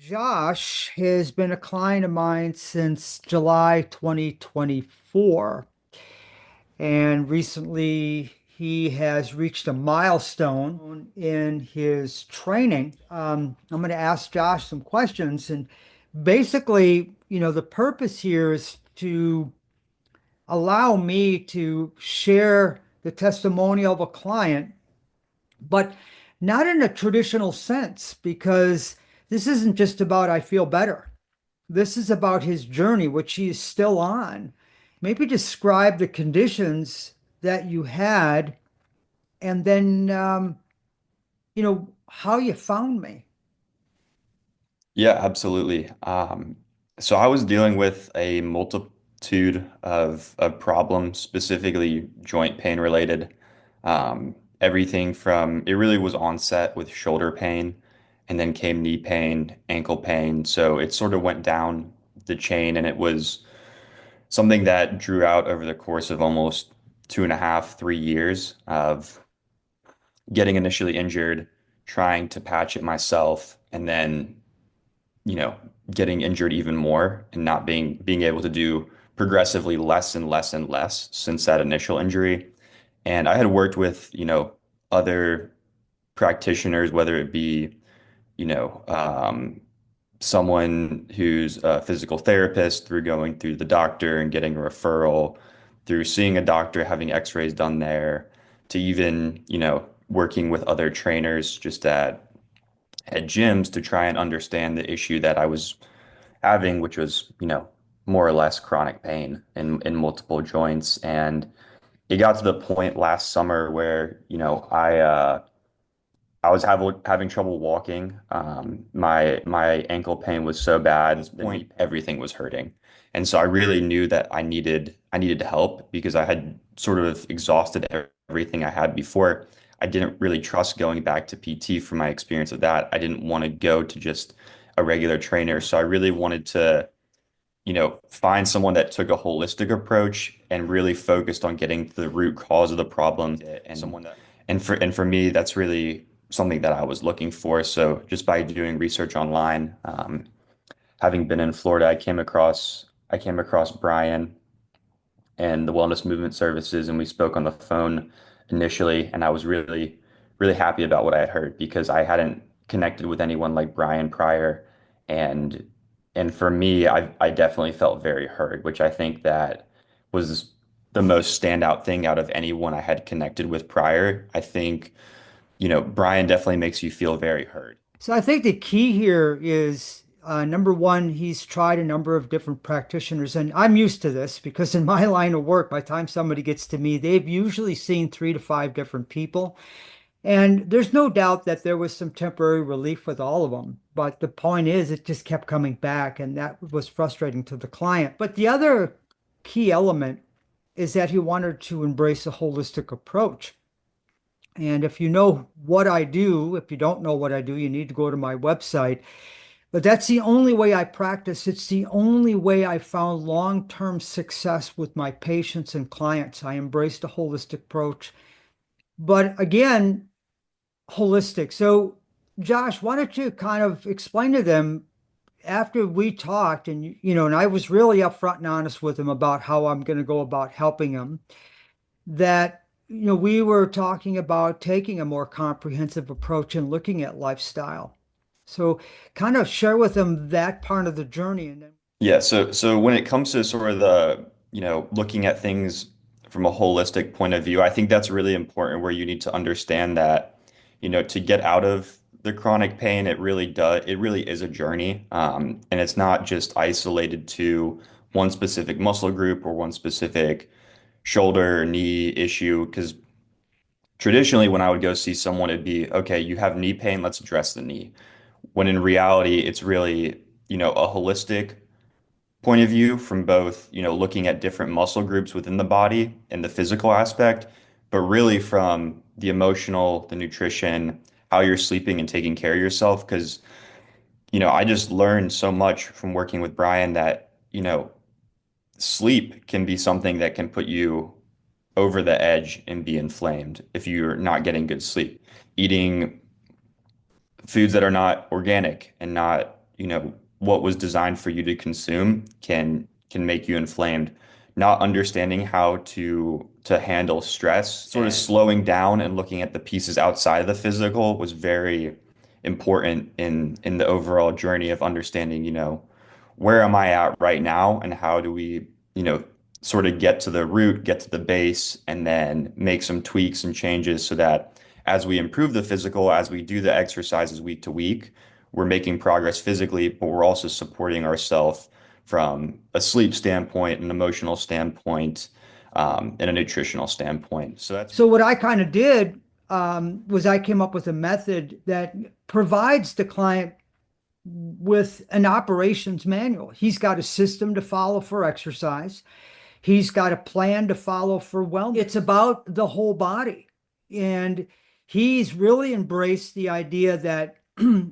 Josh has been a client of mine since July 2024. And recently he has reached a milestone in his training. I'm going to ask Josh some questions. And basically, the purpose here is to allow me to share the testimonial of a client, but not in a traditional sense, because this isn't just about I feel better. This is about his journey, which he is still on. Maybe describe the conditions that you had and then, how you found me. Yeah, absolutely. So I was dealing with a multitude of problems, specifically joint pain related. Everything from it really was onset with shoulder pain, and then came knee pain, ankle pain. So it sort of went down the chain, and it was something that drew out over the course of almost 2.5, 3 years of getting initially injured, trying to patch it myself, and then you know, getting injured even more and not being able to do progressively less and less and less since that initial injury. And I had worked with, other practitioners, whether it be, you know, um, someone who's a physical therapist through going through the doctor and getting a referral, through seeing a doctor, having x-rays done there, to even, working with other trainers just at gyms to try and understand the issue that I was having, which was, more or less chronic pain in multiple joints. And it got to the point last summer where, I was having trouble walking. My ankle pain was so bad, at this point, everything was hurting. And so I really knew that I needed help because I had sort of exhausted everything I had before. I didn't really trust going back to PT from my experience of that. I didn't want to go to just a regular trainer. So I really wanted to, find someone that took a holistic approach and really focused on getting to the root cause of the problem, and someone that and for me, that's really something that I was looking for. So just by doing research online, having been in Florida, I came across Brian and the Wellness Movement Services, and we spoke on the phone initially, and I was really, really happy about what I had heard because I hadn't connected with anyone like Brian prior, and for me, I definitely felt very heard, which I think that was the most standout thing out of anyone I had connected with prior. I think, Brian definitely makes you feel very heard. So I think the key here is number one, he's tried a number of different practitioners, and I'm used to this because in my line of work, by the time somebody gets to me, they've usually seen 3 to 5 different people. And there's no doubt that there was some temporary relief with all of them. But the point is, it just kept coming back, and that was frustrating to the client. But the other key element is that he wanted to embrace a holistic approach. And if you know what I do, if you don't know what I do, you need to go to my website. But that's the only way I practice. It's the only way I found long-term success with my patients and clients. I embraced a holistic approach. But again, holistic. So, Josh, why don't you kind of explain to them after we talked and and I was really upfront and honest with him about how I'm going to go about helping him, that we were talking about taking a more comprehensive approach and looking at lifestyle. So, kind of share with them that part of the journey and then Yeah, so when it comes to sort of the, looking at things from a holistic point of view, I think that's really important where you need to understand that, to get out of the chronic pain, it really is a journey. And it's not just isolated to one specific muscle group or one specific shoulder or knee issue. Because traditionally, when I would go see someone, it'd be, okay, you have knee pain, let's address the knee. When in reality, it's really, a holistic point of view from both, looking at different muscle groups within the body and the physical aspect, but really from the emotional, the nutrition, how you're sleeping and taking care of yourself. Because, I just learned so much from working with Brian that, sleep can be something that can put you over the edge and be inflamed if you're not getting good sleep. Eating foods that are not organic and not what was designed for you to consume can make you inflamed. Not understanding how to handle stress, sort of slowing down and looking at the pieces outside of the physical was very important in the overall journey of understanding, where am I at right now and how do we, sort of get to the root, get to the base, and then make some tweaks and changes so that as we improve the physical, as we do the exercises week to week, we're making progress physically, but we're also supporting ourselves from a sleep standpoint, an emotional standpoint, and a nutritional standpoint. So that's So what I kind of did was I came up with a method that provides the client with an operations manual. He's got a system to follow for exercise. He's got a plan to follow for wellness. It's about the whole body. And he's really embraced the idea that,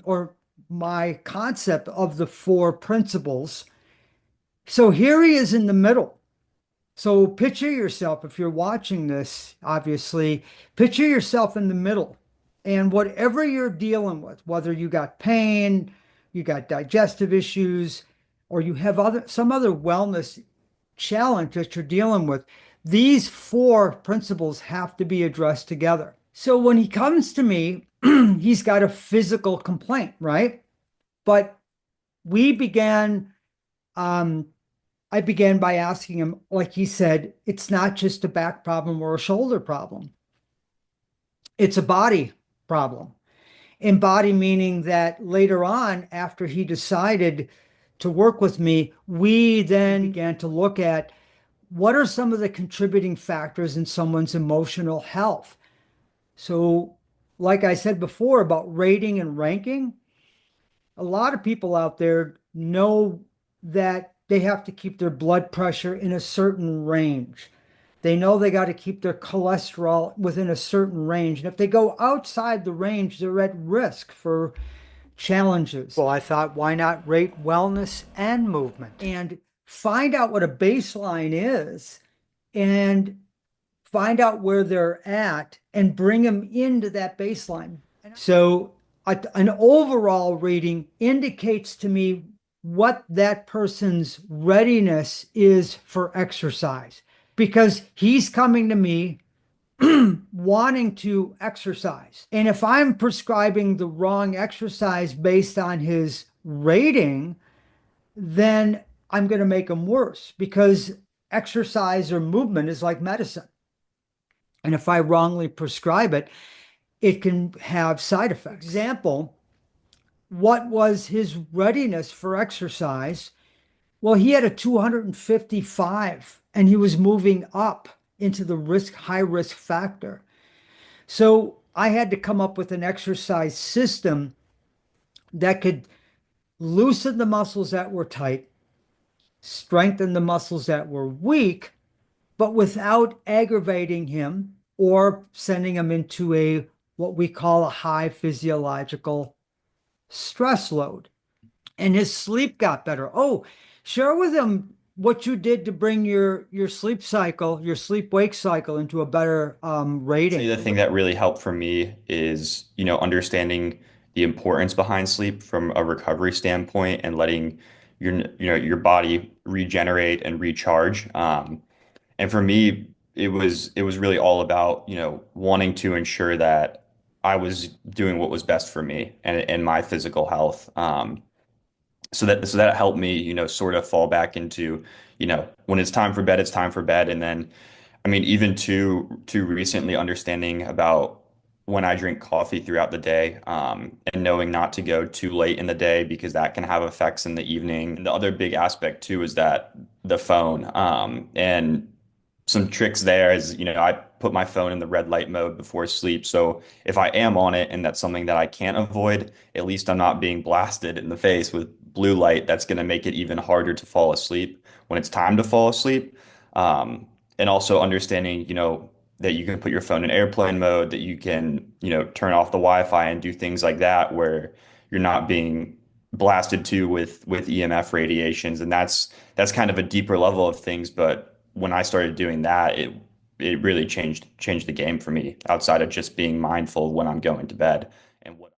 or my concept of the four principles. So here he is in the middle. So picture yourself, if you're watching this, obviously, picture yourself in the middle. And whatever you're dealing with, whether you got pain, you got digestive issues, or you have some other wellness challenge that you're dealing with, these four principles have to be addressed together. So when he comes to me, he's got a physical complaint, right? But we began um, I began by asking him, like he said, it's not just a back problem or a shoulder problem. It's a body problem. And body meaning that later on, after he decided to work with me, we then began to look at what are some of the contributing factors in someone's emotional health. So, like I said before about rating and ranking, a lot of people out there know that they have to keep their blood pressure in a certain range. They know they got to keep their cholesterol within a certain range. And if they go outside the range, they're at risk for challenges. Well, I thought, why not rate wellness and movement and find out what a baseline is and find out where they're at and bring them into that baseline. So an overall rating indicates to me what that person's readiness is for exercise because he's coming to me wanting to exercise. And if I'm prescribing the wrong exercise based on his rating, then I'm going to make him worse because exercise or movement is like medicine. And if I wrongly prescribe it, it can have side effects. Example, what was his readiness for exercise? Well, he had a 255 and he was moving up into the high risk factor. So I had to come up with an exercise system that could loosen the muscles that were tight, strengthen the muscles that were weak, but without aggravating him or sending him into what we call a high physiological stress load. And his sleep got better. Oh, share with him what you did to bring your sleep cycle, your sleep wake cycle into a better rating. The thing that really helped for me is, understanding the importance behind sleep from a recovery standpoint and letting your body regenerate and recharge. And for me, it was really all about, wanting to ensure that I was doing what was best for me and my physical health. So that helped me, sort of fall back into, when it's time for bed, it's time for bed. And then, I mean, even to recently understanding about when I drink coffee throughout the day, and knowing not to go too late in the day because that can have effects in the evening. And the other big aspect too is that the phone, and some tricks there is, I put my phone in the red light mode before sleep. So if I am on it and that's something that I can't avoid, at least I'm not being blasted in the face with blue light. That's going to make it even harder to fall asleep when it's time to fall asleep. And also understanding, that you can put your phone in airplane mode, that you can, turn off the Wi-Fi and do things like that where you're not being blasted to with EMF radiations. And that's kind of a deeper level of things. But when I started doing that, it really changed the game for me outside of just being mindful when I'm going to bed and what